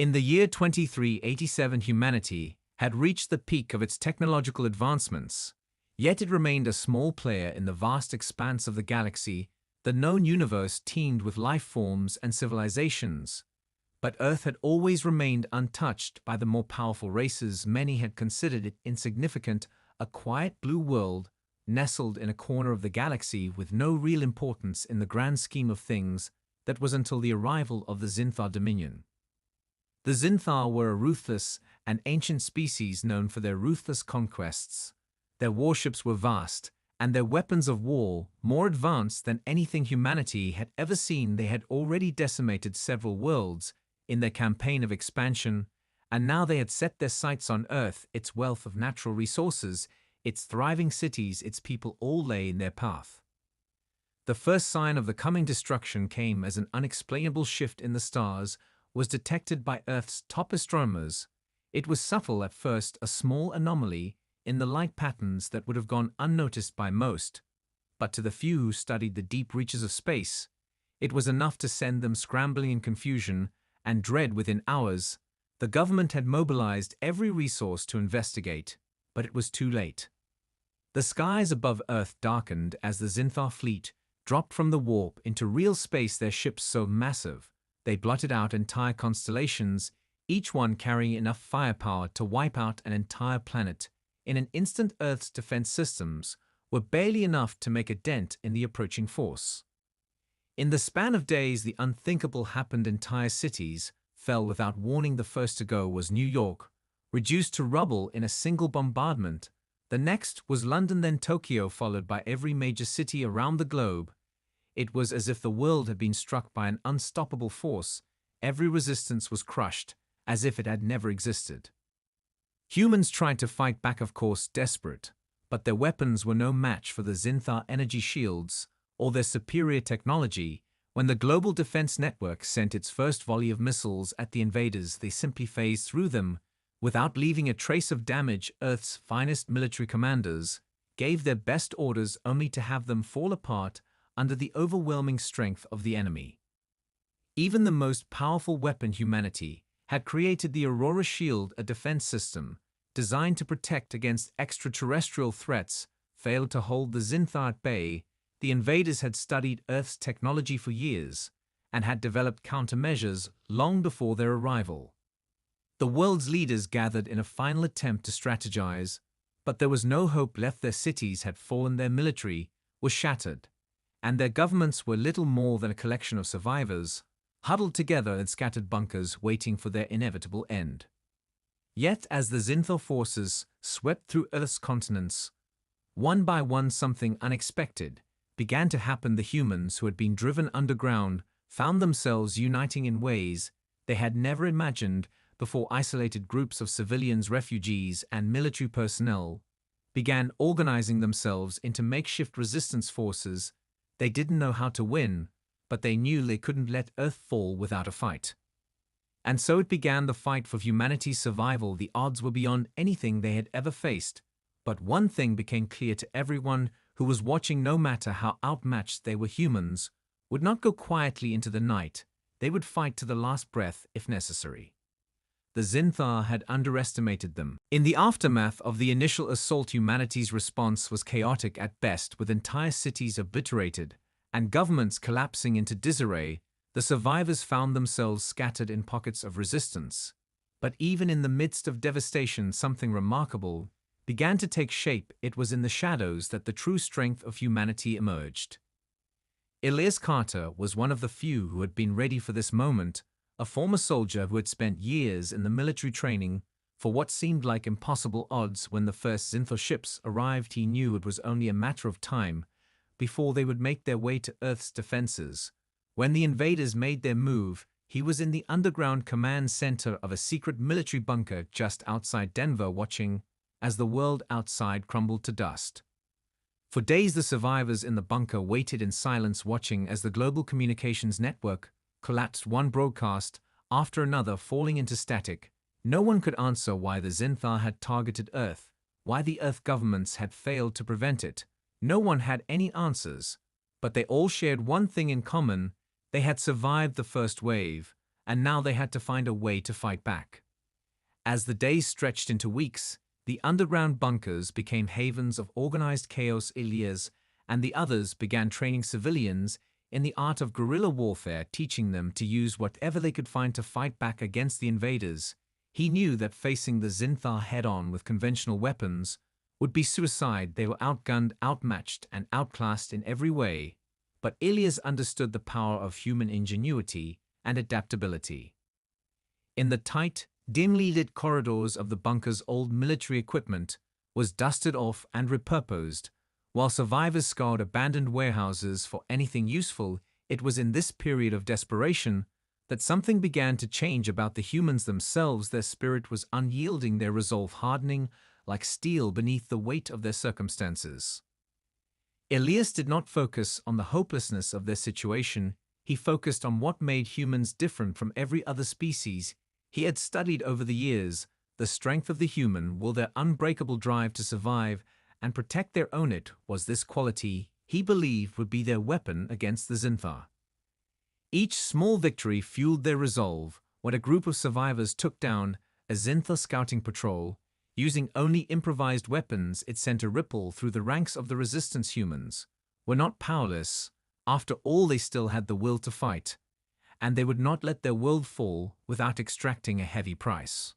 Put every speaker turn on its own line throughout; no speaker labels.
In the year 2387, humanity had reached the peak of its technological advancements, yet it remained a small player in the vast expanse of the galaxy. The known universe teemed with life forms and civilizations, but Earth had always remained untouched by the more powerful races. Many had considered it insignificant, a quiet blue world nestled in a corner of the galaxy with no real importance in the grand scheme of things. That was until the arrival of the Zinthar Dominion. The Zinthar were a ruthless and ancient species known for their ruthless conquests. Their warships were vast, and their weapons of war more advanced than anything humanity had ever seen. They had already decimated several worlds in their campaign of expansion, and now they had set their sights on Earth. Its wealth of natural resources, its thriving cities, its people all lay in their path. The first sign of the coming destruction came as an unexplainable shift in the stars was detected by Earth's top astronomers. It was subtle at first, a small anomaly in the light patterns that would have gone unnoticed by most, but to the few who studied the deep reaches of space, it was enough to send them scrambling in confusion and dread. Within hours, the government had mobilized every resource to investigate, but it was too late. The skies above Earth darkened as the Zinthar fleet dropped from the warp into real space, their ships so massive they blotted out entire constellations, each one carrying enough firepower to wipe out an entire planet. In an instant, Earth's defense systems were barely enough to make a dent in the approaching force. In the span of days, the unthinkable happened. Entire cities fell without warning. The first to go was New York, reduced to rubble in a single bombardment. The next was London, then Tokyo, followed by every major city around the globe. It was as if the world had been struck by an unstoppable force. Every resistance was crushed, as if it had never existed. Humans tried to fight back, of course, desperate, but their weapons were no match for the Zinthar energy shields or their superior technology. When the Global Defense Network sent its first volley of missiles at the invaders, they simply phased through them without leaving a trace of damage. Earth's finest military commanders gave their best orders only to have them fall apart under the overwhelming strength of the enemy. Even the most powerful weapon humanity had created, the Aurora Shield, a defense system designed to protect against extraterrestrial threats, failed to hold the Zinthar at bay. The invaders had studied Earth's technology for years and had developed countermeasures long before their arrival. The world's leaders gathered in a final attempt to strategize, but there was no hope left. Their cities had fallen, their military was shattered, and their governments were little more than a collection of survivors, huddled together in scattered bunkers waiting for their inevitable end. Yet as the Zinthar forces swept through Earth's continents, one by one something unexpected began to happen. The humans who had been driven underground found themselves uniting in ways they had never imagined before. Isolated groups of civilians, refugees, and military personnel began organizing themselves into makeshift resistance forces. They didn't know how to win, but they knew they couldn't let Earth fall without a fight. And so it began, the fight for humanity's survival. The odds were beyond anything they had ever faced, but one thing became clear to everyone who was watching: no matter how outmatched they were, humans would not go quietly into the night. They would fight to the last breath if necessary. The Zinthar had underestimated them. In the aftermath of the initial assault, humanity's response was chaotic at best, with entire cities obliterated and governments collapsing into disarray. The survivors found themselves scattered in pockets of resistance. But even in the midst of devastation, something remarkable began to take shape. It was in the shadows that the true strength of humanity emerged. Elias Carter was one of the few who had been ready for this moment, a former soldier who had spent years in the military training for what seemed like impossible odds. When the first Zinthar ships arrived, he knew it was only a matter of time before they would make their way to Earth's defenses. When the invaders made their move, he was in the underground command center of a secret military bunker just outside Denver, watching as the world outside crumbled to dust. For days, the survivors in the bunker waited in silence, watching as the global communications network collapsed, one broadcast after another falling into static. No one could answer why the Zinthar had targeted Earth, why the Earth governments had failed to prevent it. No one had any answers, but they all shared one thing in common: they had survived the first wave, and now they had to find a way to fight back. As the days stretched into weeks, the underground bunkers became havens of organized chaos. Elias and the others began training civilians in the art of guerrilla warfare, teaching them to use whatever they could find to fight back against the invaders. He knew that facing the Zinthar head-on with conventional weapons would be suicide. They were outgunned, outmatched, and outclassed in every way. But Elias understood the power of human ingenuity and adaptability. In the tight, dimly lit corridors of the bunkers, old military equipment was dusted off and repurposed, while survivors scoured abandoned warehouses for anything useful. It was in this period of desperation that something began to change about the humans themselves. Their spirit was unyielding, their resolve hardening like steel beneath the weight of their circumstances. Elias did not focus on the hopelessness of their situation. He focused on what made humans different from every other species he had studied over the years: the strength of the human will, their unbreakable drive to survive and protect their own. It was this quality he believed would be their weapon against the Zinthar. Each small victory fueled their resolve. When a group of survivors took down a Zinthar scouting patrol, using only improvised weapons, it sent a ripple through the ranks of the resistance. Humans were not powerless. After all, they still had the will to fight, and they would not let their world fall without extracting a heavy price.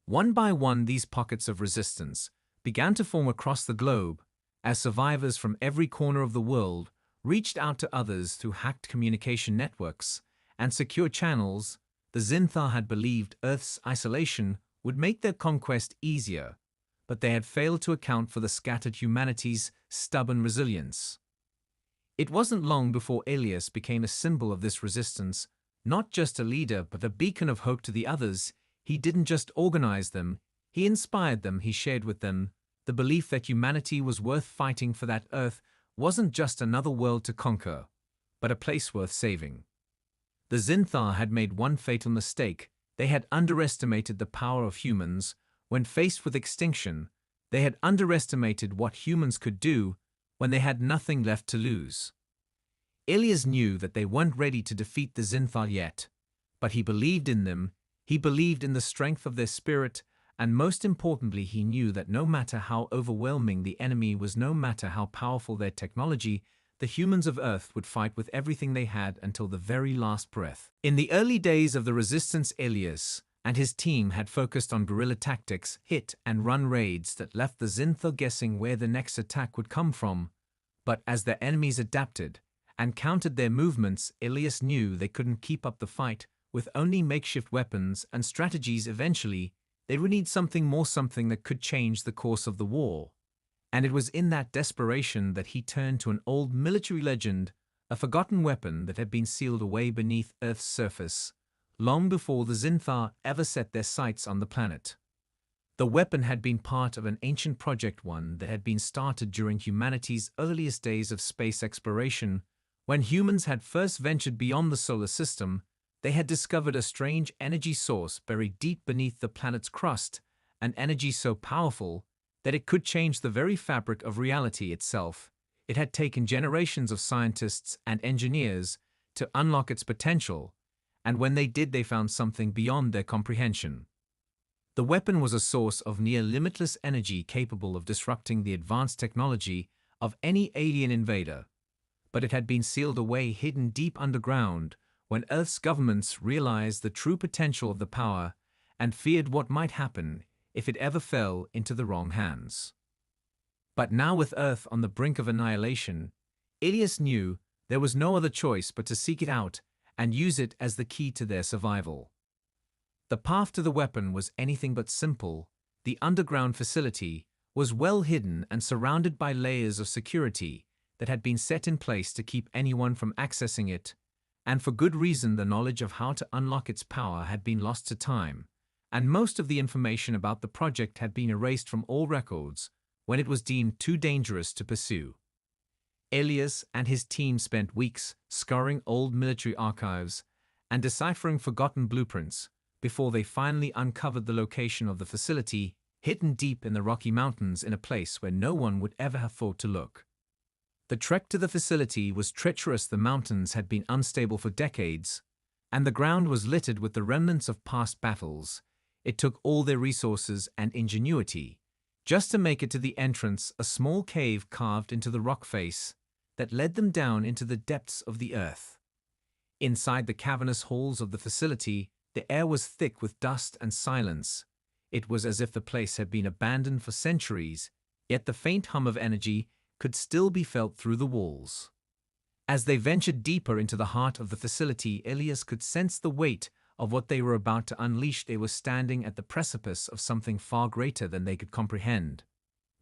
One by one, these pockets of resistance began to form across the globe as survivors from every corner of the world reached out to others through hacked communication networks and secure channels. The Zinthar had believed Earth's isolation would make their conquest easier, but they had failed to account for the scattered humanity's stubborn resilience. It wasn't long before Elias became a symbol of this resistance, not just a leader but a beacon of hope to the others. He didn't just organize them, he inspired them. He shared with them the belief that humanity was worth fighting for, that Earth wasn't just another world to conquer, but a place worth saving. The Zinthar had made one fatal mistake. They had underestimated the power of humans. When faced with extinction, they had underestimated what humans could do when they had nothing left to lose. Elias knew that they weren't ready to defeat the Zinthar yet, but he believed in them. He believed in the strength of their spirit, and most importantly, he knew that no matter how overwhelming the enemy was, no matter how powerful their technology, the humans of Earth would fight with everything they had until the very last breath. In the early days of the resistance, Elias and his team had focused on guerrilla tactics, hit-and-run raids that left the Zinthar guessing where the next attack would come from. But as their enemies adapted and countered their movements, Elias knew they couldn't keep up the fight with only makeshift weapons and strategies. Eventually, they would need something more, something that could change the course of the war. And it was in that desperation that he turned to an old military legend, a forgotten weapon that had been sealed away beneath Earth's surface, long before the Zinthar ever set their sights on the planet. The weapon had been part of an ancient project, one that had been started during humanity's earliest days of space exploration. When humans had first ventured beyond the solar system, they had discovered a strange energy source buried deep beneath the planet's crust, an energy so powerful that it could change the very fabric of reality itself. It had taken generations of scientists and engineers to unlock its potential, and when they did, they found something beyond their comprehension. The weapon was a source of near-limitless energy capable of disrupting the advanced technology of any alien invader. But it had been sealed away, hidden deep underground. When Earth's governments realized the true potential of the power and feared what might happen if it ever fell into the wrong hands. But now, with Earth on the brink of annihilation, Elias knew there was no other choice but to seek it out and use it as the key to their survival. The path to the weapon was anything but simple. The underground facility was well hidden and surrounded by layers of security that had been set in place to keep anyone from accessing it. And for good reason. The knowledge of how to unlock its power had been lost to time, and most of the information about the project had been erased from all records when it was deemed too dangerous to pursue. Elias and his team spent weeks scouring old military archives and deciphering forgotten blueprints before they finally uncovered the location of the facility, hidden deep in the Rocky Mountains in a place where no one would ever have thought to look. The trek to the facility was treacherous. The mountains had been unstable for decades, and the ground was littered with the remnants of past battles. It took all their resources and ingenuity just to make it to the entrance, a small cave carved into the rock face that led them down into the depths of the earth. Inside the cavernous halls of the facility, the air was thick with dust and silence. It was as if the place had been abandoned for centuries, yet the faint hum of energy could still be felt through the walls. As they ventured deeper into the heart of the facility, Ilias could sense the weight of what they were about to unleash. They were standing at the precipice of something far greater than they could comprehend.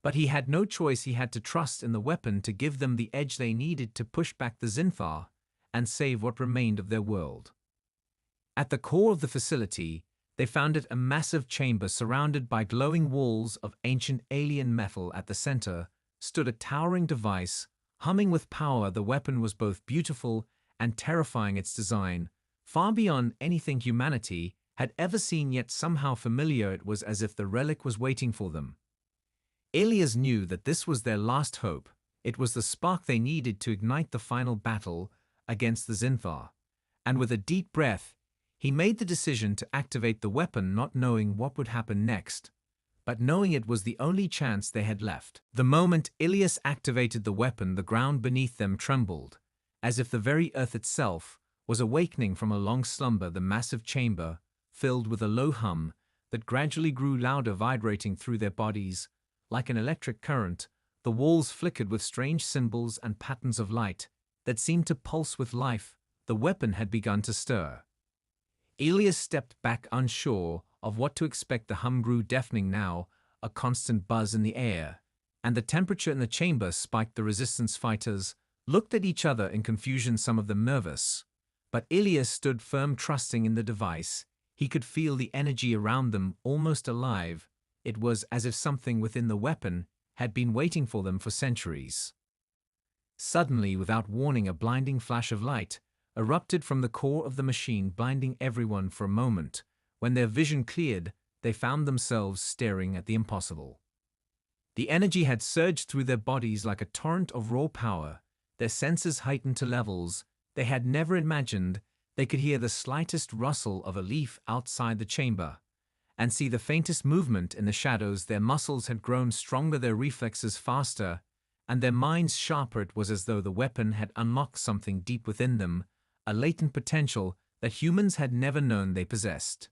But he had no choice. He had to trust in the weapon to give them the edge they needed to push back the Zinthar and save what remained of their world. At the core of the facility, they found it a massive chamber surrounded by glowing walls of ancient alien metal. At the center stood a towering device, humming with power. The weapon was both beautiful and terrifying. Its design, far beyond anything humanity had ever seen, yet somehow familiar. It was as if the relic was waiting for them. Ilias knew that this was their last hope. It was the spark they needed to ignite the final battle against the Zinthar. And with a deep breath, he made the decision to activate the weapon, not knowing what would happen next, but knowing it was the only chance they had left. The moment Ilias activated the weapon, the ground beneath them trembled, as if the very earth itself was awakening from a long slumber. The massive chamber filled with a low hum that gradually grew louder, vibrating through their bodies like an electric current. The walls flickered with strange symbols and patterns of light that seemed to pulse with life. The weapon had begun to stir. Ilias stepped back, unsure of what to expect. The hum grew deafening now, a constant buzz in the air, and the temperature in the chamber spiked. The resistance fighters looked at each other in confusion, some of them nervous. But Ilias stood firm, trusting in the device. He could feel the energy around them, almost alive. It was as if something within the weapon had been waiting for them for centuries. Suddenly, without warning, a blinding flash of light erupted from the core of the machine, blinding everyone for a moment. When their vision cleared, they found themselves staring at the impossible. The energy had surged through their bodies like a torrent of raw power, their senses heightened to levels they had never imagined. They could hear the slightest rustle of a leaf outside the chamber, and see the faintest movement in the shadows. Their muscles had grown stronger, their reflexes faster, and their minds sharper. It was as though the weapon had unlocked something deep within them, a latent potential that humans had never known they possessed.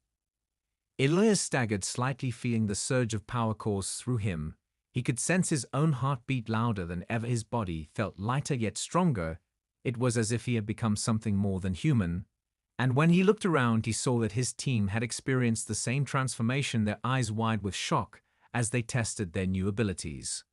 Ilias staggered slightly, feeling the surge of power course through him. He could sense his own heartbeat louder than ever. His body felt lighter yet stronger. It was as if he had become something more than human. And when he looked around, he saw that his team had experienced the same transformation, their eyes wide with shock as they tested their new abilities.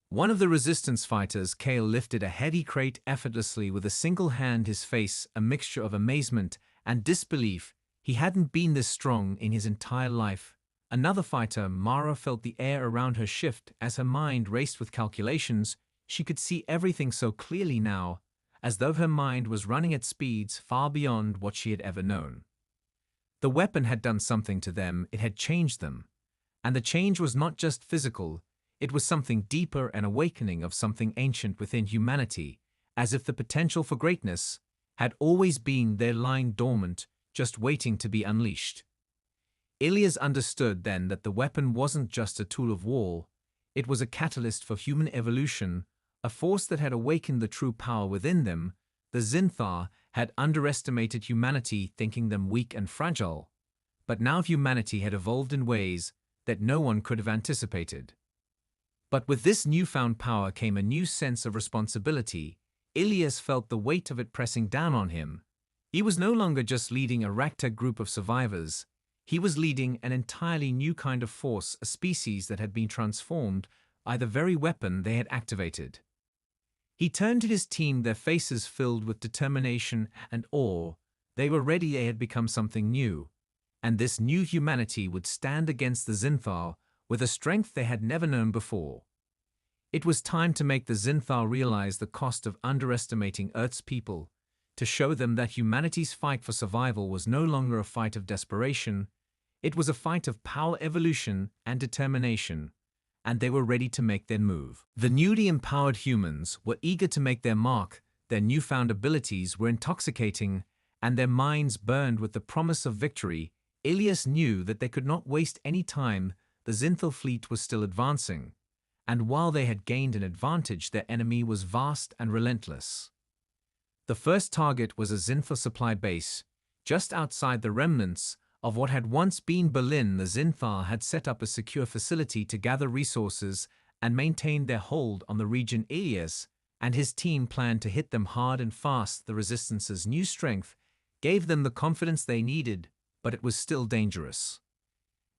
One of the resistance fighters, Kale, lifted a heavy crate effortlessly with a single hand, his face a mixture of amazement and disbelief. He hadn't been this strong in his entire life. Another fighter, Mara, felt the air around her shift as her mind raced with calculations. She could see everything so clearly now, as though her mind was running at speeds far beyond what she had ever known. The weapon had done something to them. It had changed them. And the change was not just physical. It was something deeper, an awakening of something ancient within humanity, as if the potential for greatness had always been there, lying dormant, just waiting to be unleashed. Ilias understood then that the weapon wasn't just a tool of war. It was a catalyst for human evolution, a force that had awakened the true power within them. The Zinthar had underestimated humanity, thinking them weak and fragile. But now humanity had evolved in ways that no one could have anticipated. But with this newfound power came a new sense of responsibility. Ilias felt the weight of it pressing down on him. He was no longer just leading a ragtag group of survivors. He was leading an entirely new kind of force, a species that had been transformed by the very weapon they had activated. He turned to his team, their faces filled with determination and awe. They were ready. They had become something new. And this new humanity would stand against the Zinthar with a strength they had never known before. It was time to make the Zinthar realize the cost of underestimating Earth's people, to show them that humanity's fight for survival was no longer a fight of desperation. It was a fight of power, evolution, and determination, and they were ready to make their move. The newly empowered humans were eager to make their mark. Their newfound abilities were intoxicating, and their minds burned with the promise of victory, Ilias knew that they could not waste any time. The Zinthal fleet was still advancing, and while they had gained an advantage, their enemy was vast and relentless. The first target was a Zinthal supply base, just outside the remnants of what had once been Berlin. The Zinthal had set up a secure facility to gather resources and maintain their hold on the region. Ilias and his team planned to hit them hard and fast. The resistance's new strength gave them the confidence they needed, but it was still dangerous.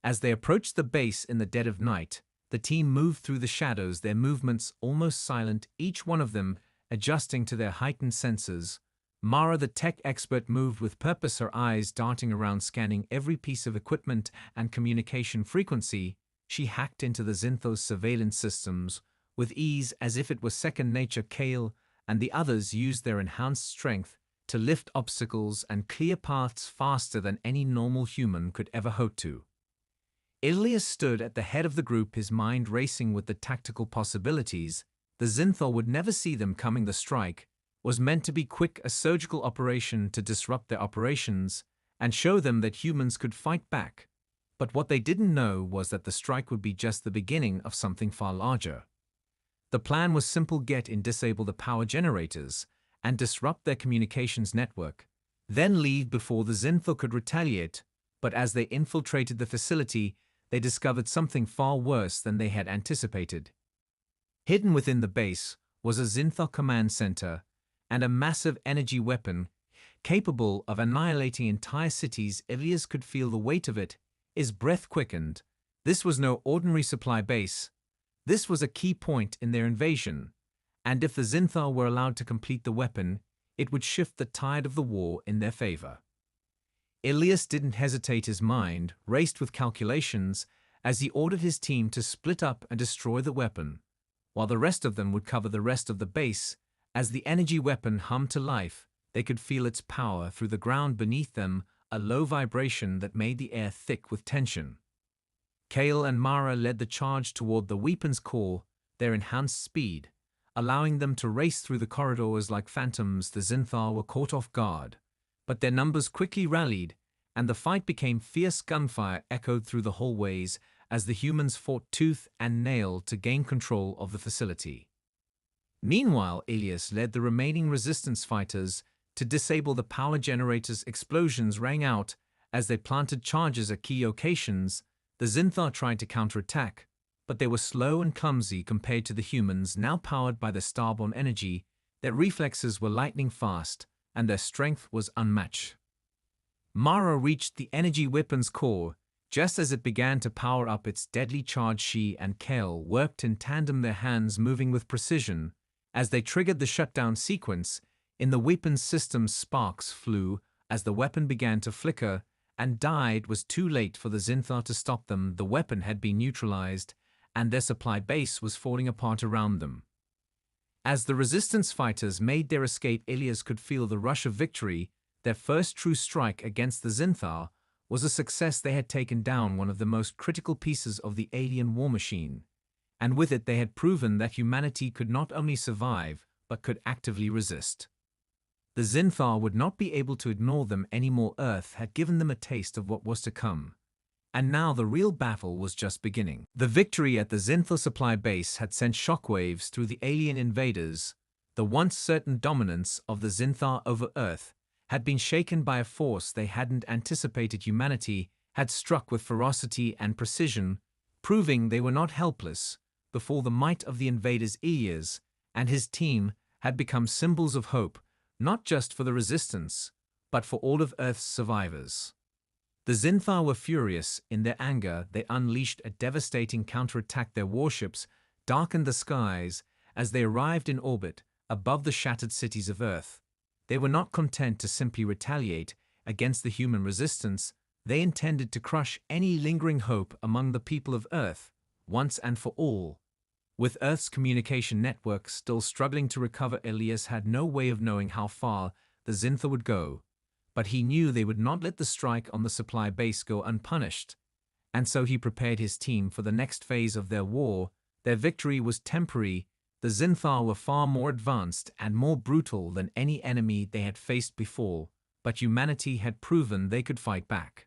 As they approached the base in the dead of night, the team moved through the shadows, their movements almost silent, each one of them adjusting to their heightened senses. Mara, the tech expert, moved with purpose, her eyes darting around, scanning every piece of equipment and communication frequency. She hacked into the Zinthos surveillance systems with ease, as if it was second nature. Kale and the others used their enhanced strength to lift obstacles and clear paths faster than any normal human could ever hope to. Ilias stood at the head of the group, his mind racing with the tactical possibilities. The Zinthal would never see them coming. The strike was meant to be quick, a surgical operation to disrupt their operations and show them that humans could fight back. But what they didn't know was that the strike would be just the beginning of something far larger. The plan was simple: get in, disable the power generators, and disrupt their communications network. Then leave before the Zinthal could retaliate. But as they infiltrated the facility, they discovered something far worse than they had anticipated. Hidden within the base was a Zinthal command center and a massive energy weapon capable of annihilating entire cities. Ilias could feel the weight of it. His breath quickened. This was no ordinary supply base. This was a key point in their invasion, and if the Zinthal were allowed to complete the weapon, it would shift the tide of the war in their favor. Ilias didn't hesitate. His mind raced with calculations as he ordered his team to split up and destroy the weapon, while the rest of them would cover the rest of the base. As the energy weapon hummed to life, they could feel its power through the ground beneath them, a low vibration that made the air thick with tension. Kale and Mara led the charge toward the weapon's core, their enhanced speed allowing them to race through the corridors like phantoms. The Zinthal were caught off guard, but their numbers quickly rallied, and the fight became fierce. Gunfire echoed through the hallways as the humans fought tooth and nail to gain control of the facility. Meanwhile, Ilias led the remaining resistance fighters to disable the power generators. Explosions rang out as they planted charges at key locations. The Zinthal tried to counterattack, but they were slow and clumsy compared to the humans, now powered by the starborn energy. Their reflexes were lightning fast, and their strength was unmatched. Mara reached the energy weapon's core just as it began to power up its deadly charge. She and Kale worked in tandem, their hands moving with precision as they triggered the shutdown sequence. In the weapon's system, sparks flew as the weapon began to flicker and died. It was too late for the Zinthal to stop them. The weapon had been neutralized, and their supply base was falling apart around them. As the resistance fighters made their escape, Ilias could feel the rush of victory. Their first true strike against the Zinthal was a success. They had taken down one of the most critical pieces of the alien war machine, and with it they had proven that humanity could not only survive, but could actively resist. The Zinthal would not be able to ignore them anymore. Earth had given them a taste of what was to come, and now the real battle was just beginning. The victory at the Zinthal supply base had sent shockwaves through the alien invaders. The once certain dominance of the Zinthal over Earth had been shaken by a force they hadn't anticipated. Humanity had struck with ferocity and precision, proving they were not helpless before the might of the invaders. Ilias and his team had become symbols of hope, not just for the resistance, but for all of Earth's survivors. The Zinthal were furious. In their anger, they unleashed a devastating counterattack. Their warships darkened the skies as they arrived in orbit above the shattered cities of Earth. They were not content to simply retaliate against the human resistance. They intended to crush any lingering hope among the people of Earth, once and for all. With Earth's communication network still struggling to recover, Ilias had no way of knowing how far the Zinthal would go, but he knew they would not let the strike on the supply base go unpunished, and so he prepared his team for the next phase of their war. Their victory was temporary. The Zinthal were far more advanced and more brutal than any enemy they had faced before, but humanity had proven they could fight back.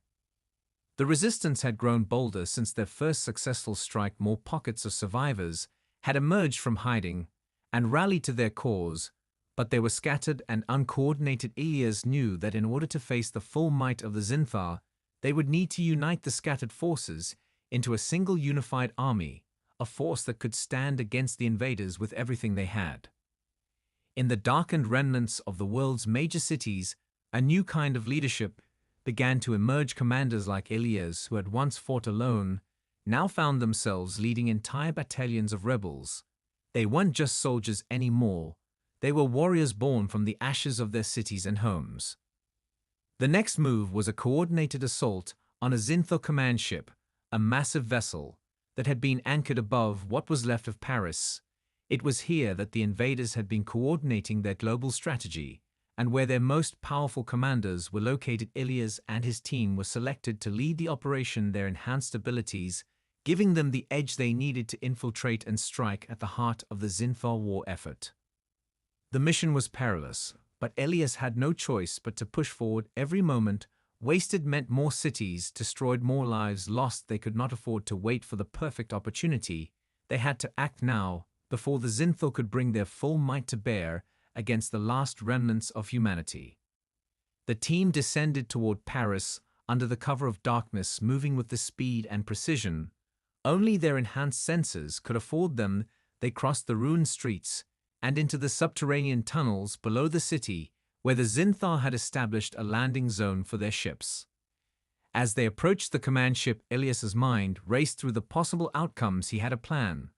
The resistance had grown bolder since their first successful strike. More pockets of survivors had emerged from hiding and rallied to their cause, but they were scattered and uncoordinated. Ilias knew that in order to face the full might of the Zinthar, they would need to unite the scattered forces into a single unified army, a force that could stand against the invaders with everything they had. In the darkened remnants of the world's major cities, a new kind of leadership began to emerge. Commanders like Ilias, who had once fought alone, now found themselves leading entire battalions of rebels. They weren't just soldiers anymore, they were warriors born from the ashes of their cities and homes. The next move was a coordinated assault on a Zinthar command ship, a massive vessel that had been anchored above what was left of Paris. It was here that the invaders had been coordinating their global strategy, and where their most powerful commanders were located. Ilias and his team were selected to lead the operation. Their enhanced abilities giving them the edge they needed to infiltrate and strike at the heart of the Zinthar war effort. The mission was perilous, but Ilias had no choice but to push forward. Every moment wasted meant more cities destroyed, more lives lost. They could not afford to wait for the perfect opportunity. They had to act now, before the Zinthar could bring their full might to bear against the last remnants of humanity. The team descended toward Paris under the cover of darkness, moving with the speed and precision only their enhanced senses could afford them. They crossed the ruined streets and into the subterranean tunnels below the city, where the Zinthar had established a landing zone for their ships. As they approached the command ship, Ilias's mind raced through the possible outcomes. He had a plan,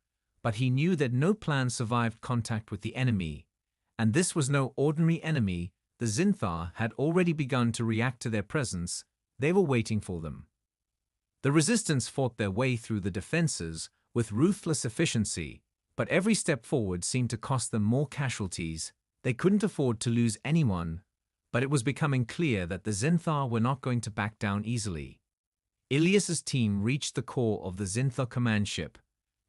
but he knew that no plan survived contact with the enemy. And this was no ordinary enemy. The Zinthar had already begun to react to their presence. They were waiting for them. The resistance fought their way through the defenses with ruthless efficiency, but every step forward seemed to cost them more casualties. They couldn't afford to lose anyone, but it was becoming clear that the Zinthar were not going to back down easily. Ilias's team reached the core of the Zinthar command ship,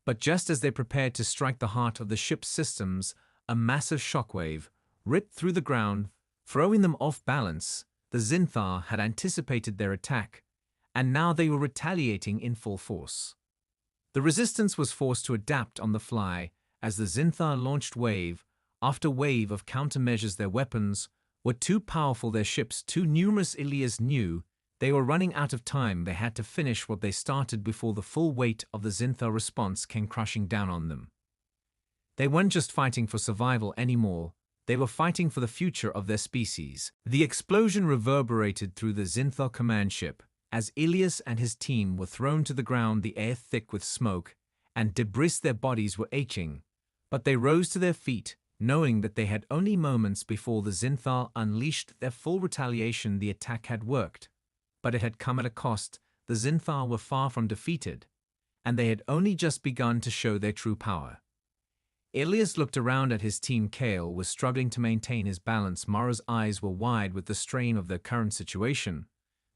but just as they prepared to strike the heart of the ship's systems, a massive shockwave ripped through the ground, throwing them off balance. The Zinthar had anticipated their attack, and now they were retaliating in full force. The resistance was forced to adapt on the fly as the Zinthar launched wave after wave of countermeasures. Their weapons were too powerful, their ships too numerous. Ilias knew they were running out of time. They had to finish what they started before the full weight of the Zinthar response came crashing down on them. They weren't just fighting for survival anymore, they were fighting for the future of their species. The explosion reverberated through the Zinthar command ship. As Ilias and his team were thrown to the ground, the air thick with smoke and debris, their bodies were aching, but they rose to their feet, knowing that they had only moments before the Zinthar unleashed their full retaliation. The attack had worked, but it had come at a cost. The Zinthar were far from defeated, and they had only just begun to show their true power. Ilias looked around at his team. Kale was struggling to maintain his balance. Mara's eyes were wide with the strain of their current situation,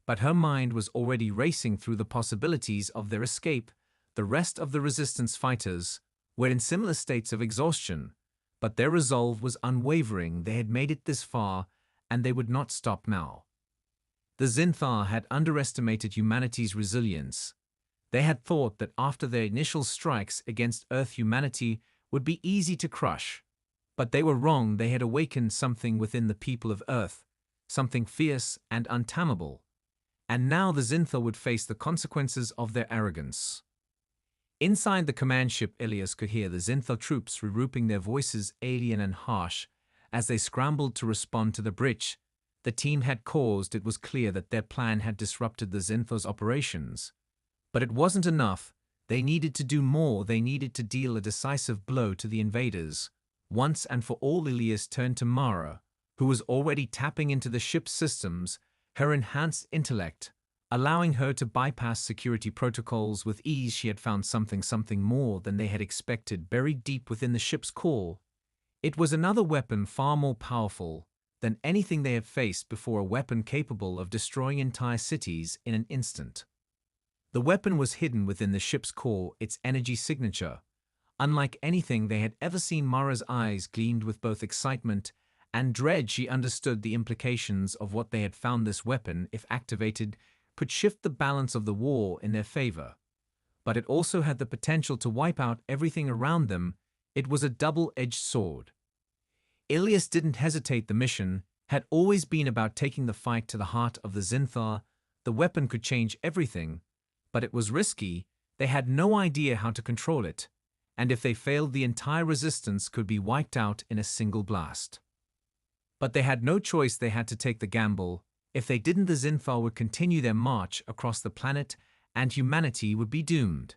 but her mind was already racing through the possibilities of their escape. The rest of the resistance fighters were in similar states of exhaustion, but their resolve was unwavering. They had made it this far, and they would not stop now. The Zinthar had underestimated humanity's resilience. They had thought that after their initial strikes against Earth, humanity would be easy to crush. But they were wrong. They had awakened something within the people of Earth, something fierce and untamable. And now the Zinthar would face the consequences of their arrogance. Inside the command ship, Ilias could hear the Zinthar troops regrouping, their voices alien and harsh as they scrambled to respond to the breach the team had caused. It was clear that their plan had disrupted the Zinthar's operations. But it wasn't enough. They needed to do more. They needed to deal a decisive blow to the invaders. Once and for all, Ilias turned to Mara, who was already tapping into the ship's systems, her enhanced intellect, allowing her to bypass security protocols with ease. She had found something more than they had expected buried deep within the ship's core. It was another weapon far more powerful than anything they had faced before, a weapon capable of destroying entire cities in an instant. The weapon was hidden within the ship's core, its energy signature. Unlike anything they had ever seen, Mara's eyes gleamed with both excitement and dread she understood the implications of what they had found. This weapon, if activated, could shift the balance of the war in their favor. But it also had the potential to wipe out everything around them. It was a double-edged sword. Ilias didn't hesitate. The mission had always been about taking the fight to the heart of the Zinthar. The weapon could change everything, but it was risky. They had no idea how to control it, and if they failed, the entire resistance could be wiped out in a single blast. But they had no choice. They had to take the gamble. If they didn't, the Zinthar would continue their march across the planet, and humanity would be doomed.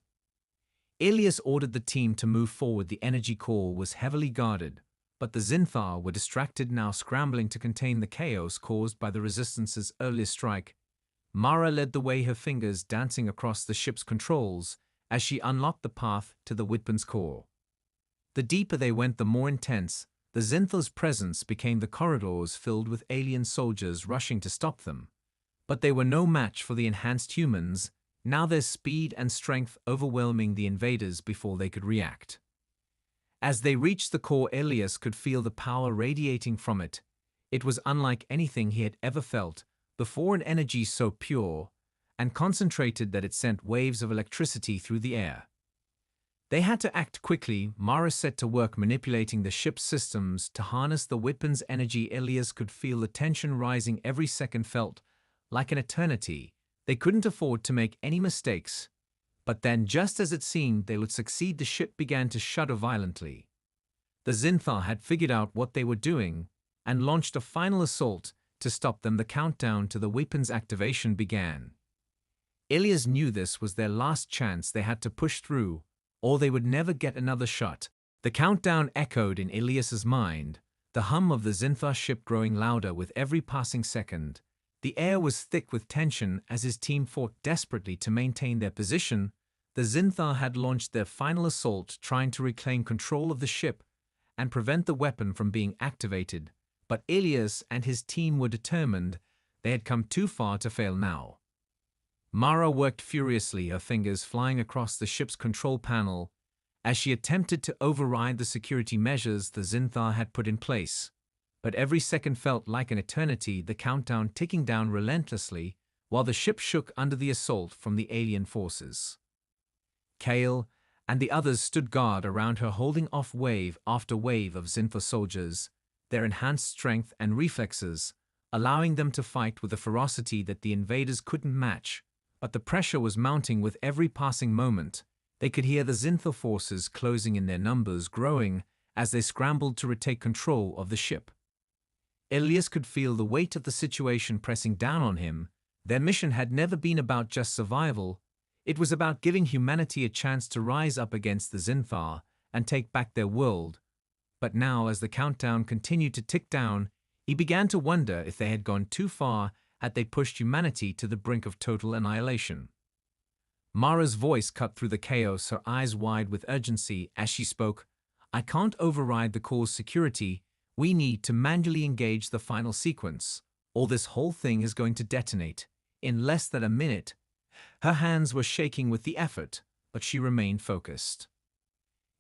Ilias ordered the team to move forward. The energy core was heavily guarded, but the Zinthar were distracted now, scrambling to contain the chaos caused by the Resistance's earlier strike. Mara led the way, her fingers dancing across the ship's controls as she unlocked the path to the weapon's core. The deeper they went, the more intense the Zinthar's presence became. The corridors filled with alien soldiers rushing to stop them. But they were no match for the enhanced humans, now their speed and strength overwhelming the invaders before they could react. As they reached the core, Ilias could feel the power radiating from it. It was unlike anything he had ever felt before, an energy so pure and concentrated that it sent waves of electricity through the air. They had to act quickly. Mara set to work manipulating the ship's systems to harness the weapon's energy. Ilias could feel the tension rising. Every second felt like an eternity. They couldn't afford to make any mistakes. But then, just as it seemed they would succeed, the ship began to shudder violently. The Zinthar had figured out what they were doing and launched a final assault to stop them. The countdown to the weapon's activation began. Ilias knew this was their last chance. They had to push through, or they would never get another shot. The countdown echoed in Ilias's mind, the hum of the Zinthar ship growing louder with every passing second. The air was thick with tension as his team fought desperately to maintain their position. The Zinthar had launched their final assault, trying to reclaim control of the ship and prevent the weapon from being activated. But Ilias and his team were determined. They had come too far to fail now. Mara worked furiously, her fingers flying across the ship's control panel as she attempted to override the security measures the Zinthar had put in place. But every second felt like an eternity, the countdown ticking down relentlessly while the ship shook under the assault from the alien forces. Kale and the others stood guard around her, holding off wave after wave of Zinthar soldiers, their enhanced strength and reflexes allowing them to fight with a ferocity that the invaders couldn't match. But the pressure was mounting with every passing moment. They could hear the Zinthar forces closing in, their numbers growing as they scrambled to retake control of the ship. Ilias could feel the weight of the situation pressing down on him. Their mission had never been about just survival. It was about giving humanity a chance to rise up against the Zinthar and take back their world. But now, as the countdown continued to tick down, he began to wonder if they had gone too far. Had they pushed humanity to the brink of total annihilation? Mara's voice cut through the chaos, her eyes wide with urgency as she spoke. I can't override the core's security. We need to manually engage the final sequence, or this whole thing is going to detonate in less than a minute. Her hands were shaking with the effort, but she remained focused.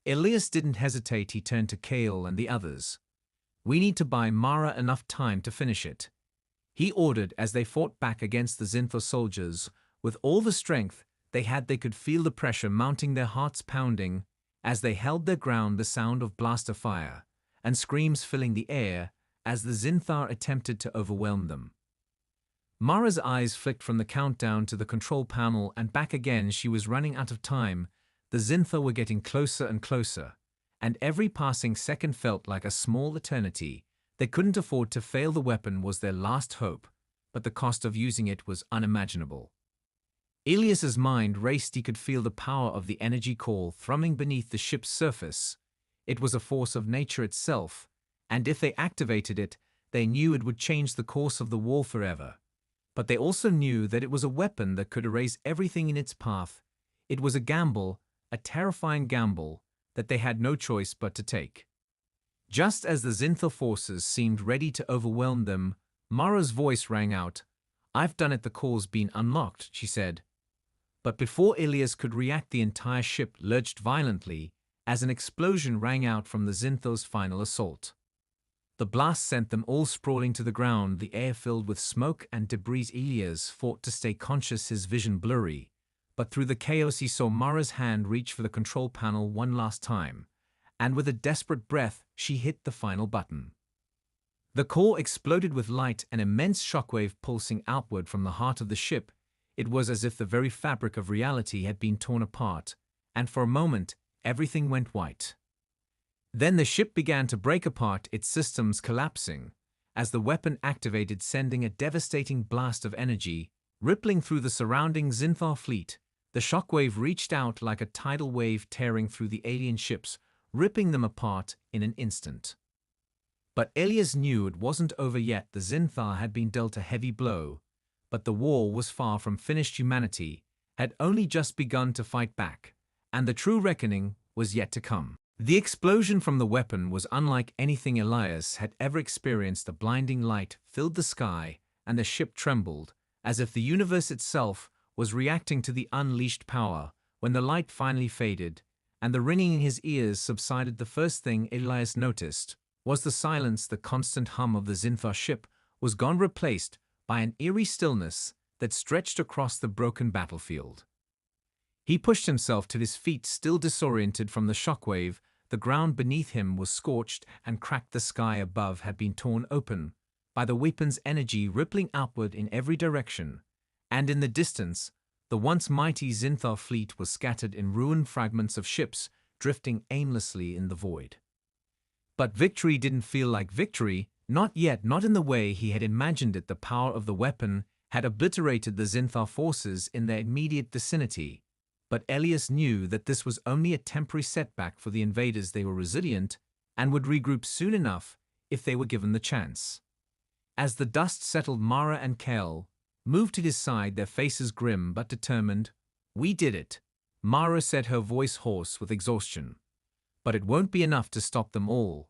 Ilias didn't hesitate. He turned to Kale and the others. We need to buy Mara enough time to finish it, he ordered as they fought back against the Zinthar soldiers. With all the strength they had, they could feel the pressure mounting, their hearts pounding as they held their ground, the sound of blaster fire and screams filling the air as the Zinthar attempted to overwhelm them. Mara's eyes flicked from the countdown to the control panel and back again. She was running out of time. The Zinthar were getting closer and closer, and every passing second felt like a small eternity. They couldn't afford to fail. The weapon was their last hope, but the cost of using it was unimaginable. Ilias's mind raced. He could feel the power of the energy core thrumming beneath the ship's surface. It was a force of nature itself, and if they activated it, they knew it would change the course of the war forever. But they also knew that it was a weapon that could erase everything in its path. It was a gamble, a terrifying gamble, that they had no choice but to take. Just as the Zinthar forces seemed ready to overwhelm them, Mara's voice rang out. I've done it. The core's been unlocked, she said. But before Ilias could react, the entire ship lurched violently as an explosion rang out from the Zinthar's final assault. The blast sent them all sprawling to the ground, the air filled with smoke and debris. Elias fought to stay conscious, his vision blurry, but through the chaos he saw Mara's hand reach for the control panel one last time, and with a desperate breath she hit the final button. The core exploded with light, an immense shockwave pulsing outward from the heart of the ship. It was as if the very fabric of reality had been torn apart, and for a moment everything went white. Then the ship began to break apart, its systems collapsing, as the weapon activated, sending a devastating blast of energy rippling through the surrounding Zinthar fleet. The shockwave reached out like a tidal wave, tearing through the alien ships, ripping them apart in an instant. But Elias knew it wasn't over yet. The Zinthar had been dealt a heavy blow, but the war was far from finished. Humanity had only just begun to fight back, and the true reckoning was yet to come. The explosion from the weapon was unlike anything Elias had ever experienced. A blinding light filled the sky, and the ship trembled, as if the universe itself was reacting to the unleashed power. When the light finally faded, and the ringing in his ears subsided, the first thing Elias noticed was the silence. The constant hum of the Zinthar ship was gone, replaced by an eerie stillness that stretched across the broken battlefield. He pushed himself to his feet, still disoriented from the shockwave. The ground beneath him was scorched and cracked. The sky above had been torn open by the weapon's energy, rippling outward in every direction, and in the distance, the once mighty Zinthar fleet was scattered in ruined fragments of ships drifting aimlessly in the void. But victory didn't feel like victory, not yet, not in the way he had imagined it. The power of the weapon had obliterated the Zinthar forces in their immediate vicinity. But Elias knew that this was only a temporary setback for the invaders. They were resilient and would regroup soon enough if they were given the chance. As the dust settled, Mara and Kel moved to his side, their faces grim but determined. "We did it," Mara said, her voice hoarse with exhaustion. "But it won't be enough to stop them all."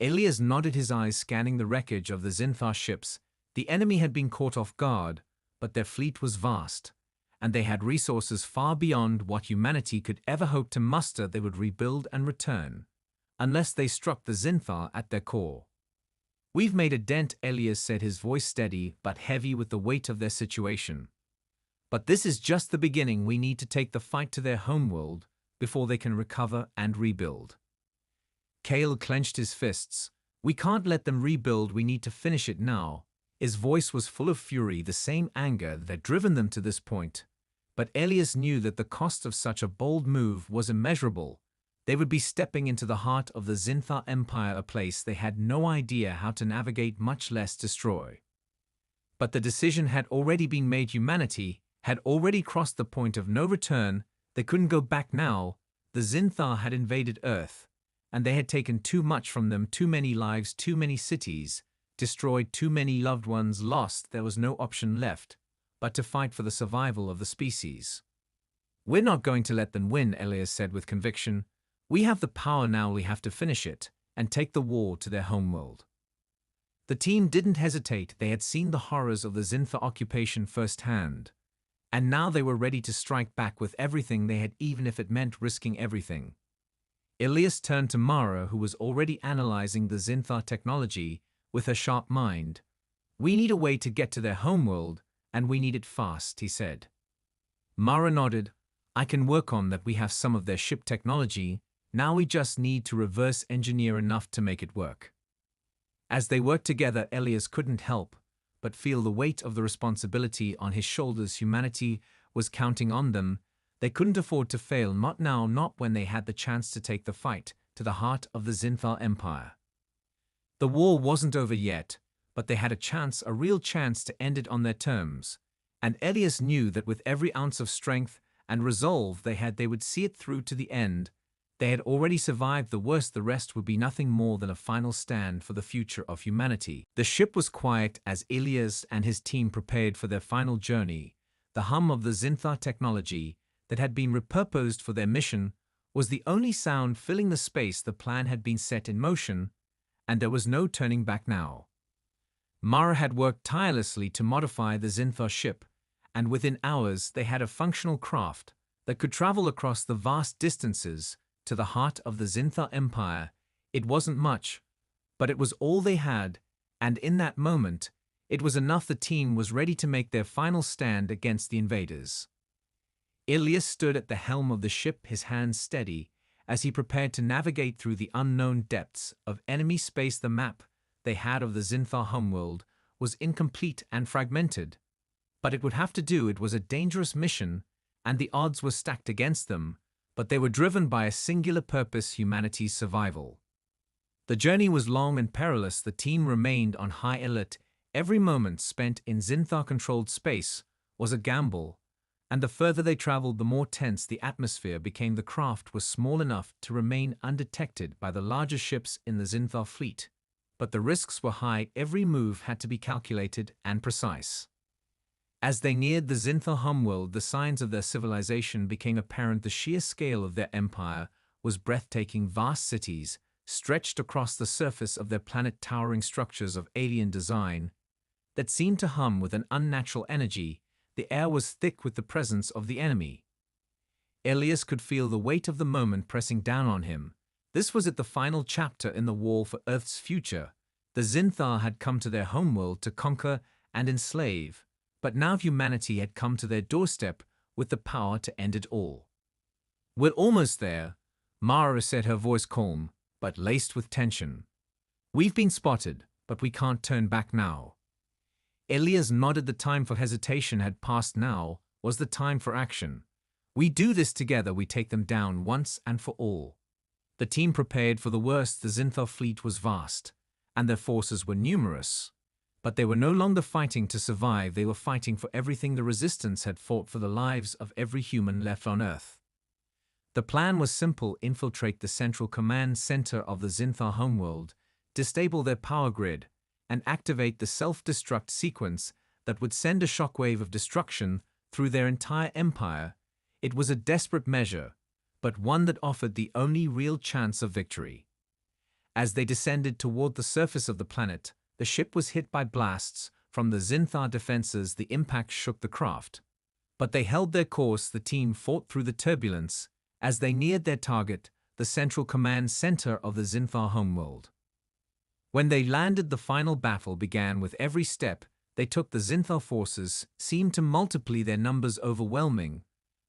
Elias nodded, his eyes scanning the wreckage of the Zinthar ships. The enemy had been caught off guard, but their fleet was vast, and they had resources far beyond what humanity could ever hope to muster. They would rebuild and return, unless they struck the Zinthar at their core. "We've made a dent," Elias said, his voice steady but heavy with the weight of their situation. "But this is just the beginning. We need to take the fight to their homeworld before they can recover and rebuild." Kale clenched his fists. "We can't let them rebuild. We need to finish it now." His voice was full of fury, the same anger that had driven them to this point. But Elias knew that the cost of such a bold move was immeasurable. They would be stepping into the heart of the Zinthar Empire, a place they had no idea how to navigate, much less destroy. But the decision had already been made. Humanity had already crossed the point of no return. They couldn't go back now. The Zinthar had invaded Earth, and they had taken too much from them. Too many lives, too many cities destroyed, too many loved ones lost. There was no option left but to fight for the survival of the species. "We're not going to let them win," Elias said with conviction. "We have the power now. We have to finish it and take the war to their homeworld." The team didn't hesitate. They had seen the horrors of the Zinthar occupation firsthand, and now they were ready to strike back with everything they had, even if it meant risking everything. Elias turned to Mara, who was already analyzing the Zinthar technology with her sharp mind. "We need a way to get to their homeworld, and we need it fast," he said. Mara nodded. "I can work on that. We have some of their ship technology. Now we just need to reverse engineer enough to make it work." As they worked together, Elias couldn't help but feel the weight of the responsibility on his shoulders. Humanity was counting on them. They couldn't afford to fail, not now, not when they had the chance to take the fight to the heart of the Zinthar Empire. The war wasn't over yet, but they had a chance, a real chance, to end it on their terms. And Elias knew that with every ounce of strength and resolve they had, they would see it through to the end. They had already survived the worst. The rest would be nothing more than a final stand for the future of humanity. The ship was quiet as Elias and his team prepared for their final journey. The hum of the Zinthar technology that had been repurposed for their mission was the only sound filling the space. The plan had been set in motion, and there was no turning back now. Mara had worked tirelessly to modify the Zinthar ship, and within hours they had a functional craft that could travel across the vast distances to the heart of the Zinthar Empire. It wasn't much, But it was all they had, and in that moment, it was enough. The team was ready to make their final stand against the invaders. Ilias stood at the helm of the ship, his hands steady, as he prepared to navigate through the unknown depths of enemy space. The map they had of the Zinthar homeworld was incomplete and fragmented. But it would have to do. It was a dangerous mission, and the odds were stacked against them, but they were driven by a singular purpose: humanity's survival. The journey was long and perilous. The team remained on high alert. Every moment spent in Zinthar-controlled space was a gamble, and the further they traveled, the more tense the atmosphere became. The craft was small enough to remain undetected by the larger ships in the Zinthar fleet, but the risks were high. Every move had to be calculated and precise. As they neared the Zinthar homeworld, the signs of their civilization became apparent. The sheer scale of their empire was breathtaking. Vast cities stretched across the surface of their planet, towering structures of alien design that seemed to hum with an unnatural energy. The air was thick with the presence of the enemy. Ilias could feel the weight of the moment pressing down on him. This was it, the final chapter in the war for Earth's future. The Zinthar had come to their homeworld to conquer and enslave, but now humanity had come to their doorstep with the power to end it all. "We're almost there," Mara said, her voice calm, but laced with tension. "We've been spotted, but we can't turn back now." Ilias nodded. The time for hesitation had passed. Now was the time for action. "We do this together. We take them down once and for all." The team prepared for the worst. The Zinthar fleet was vast, and their forces were numerous. But they were no longer fighting to survive. They were fighting for everything. The resistance had fought for the lives of every human left on Earth. The plan was simple: infiltrate the central command center of the Zinthar homeworld, disable their power grid, and activate the self-destruct sequence that would send a shockwave of destruction through their entire empire. It was a desperate measure, but one that offered the only real chance of victory. As they descended toward the surface of the planet, the ship was hit by blasts from the Zinthar defenses. The impact shook the craft, but they held their course. The team fought through the turbulence as they neared their target, the central command center of the Zinthar homeworld. When they landed, the final battle began. With every step they took, the Zinthar forces seemed to multiply, their numbers overwhelming,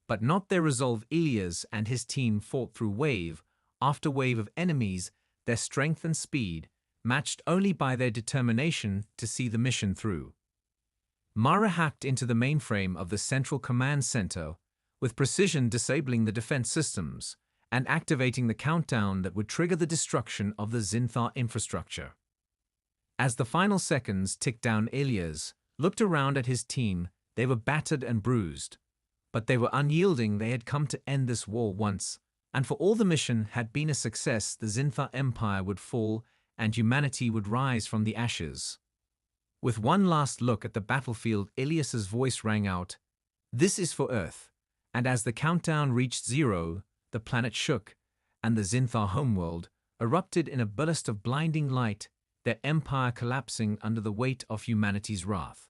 but not their resolve. Ilias and his team fought through wave after wave of enemies, their strength and speed matched only by their determination to see the mission through. Mara hacked into the mainframe of the central command center with precision, disabling the defense systems and activating the countdown that would trigger the destruction of the Zinthar infrastructure. As the final seconds ticked down, Ilias looked around at his team. They were battered and bruised, but they were unyielding. They had come to end this war once and for all. The mission had been a success. The Zinthar empire would fall and humanity would rise from the ashes. With one last look at the battlefield, Ilias's voice rang out, "This is for Earth." And as the countdown reached 0, the planet shook, and the Zinthar homeworld erupted in a burst of blinding light, their empire collapsing under the weight of humanity's wrath.